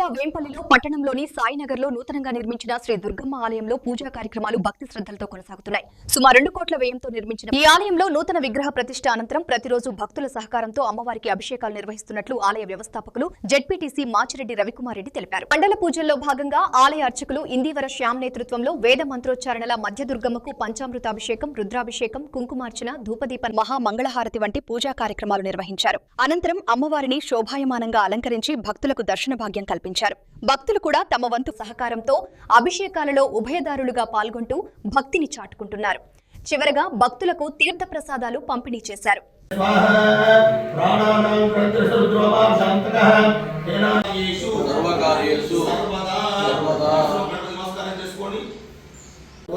జిల్లా వేంపల్లిలో పట్టణంలోని సాయినగర్లో నూతనంగా నిర్మించిన శ్రీ దుర్గమ్మ ఆలయంలో పూజా కార్యక్రమాలు భక్తి శ్రద్ధలతో కొనసాగుతున్నాయి. సుమారు 2 కోట్ల వ్యయంతో నిర్మించిన ఈ ఆలయంలో నూతన విగ్రహ ప్రతిష్ఠ అనంతరం ప్రతిరోజు భక్తుల సహకారంతో అమ్మవారికి అభిషేకాలు నిర్వహిస్తున్నట్లు ఆలయ వ్యవస్థాపకులు జెడ్పీటీసీ మాచిరెడ్డి రవికుమార్ రెడ్డి తెలిపారు. మండల పూజల్లో భాగంగా ఆలయ అర్చకులు ఇందీవర శ్యామ్ నేతృత్వంలో వేద మంత్రోచ్చారణల మధ్య దుర్గమ్మకు పంచామృతాభిషేకం, రుద్రాభిషేకం, కుంకుమార్చన, ధూపదీప మహామంగళహారతి వంటి పూజా కార్యక్రమాలు నిర్వహించారు. అనంతరం అమ్మవారిని శోభాయమానంగా అలంకరించి భక్తులకు దర్శన భాగ్యం కల్పించారు. భక్తులు కూడా తమ వంతు సహకారంతో అభిషేకాలలో ఉభయదారులుగా పాల్గొంటూ భక్తిని చాటుకుంటున్నారు. చివరగా భక్తులకు తీర్థ ప్రసాదాలు పంపిణీ చేశారు.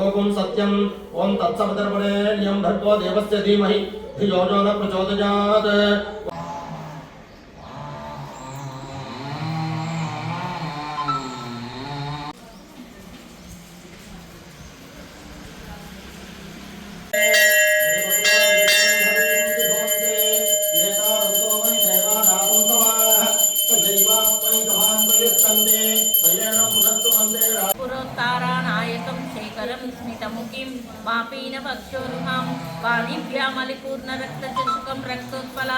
ఓం సత్యం ఓం తత్సవితుర్వరేణ్యం భర్గో దేవస్య ధీమహి ధియో యో న ప్రచోదయాత్. పురోత్తారానాయకం శేఖరం స్మితముఖిం మాపీన వక్షోరుహం పాణిభ్యామలిపూర్ణ రక్తచషుకం రక్తోత్పలా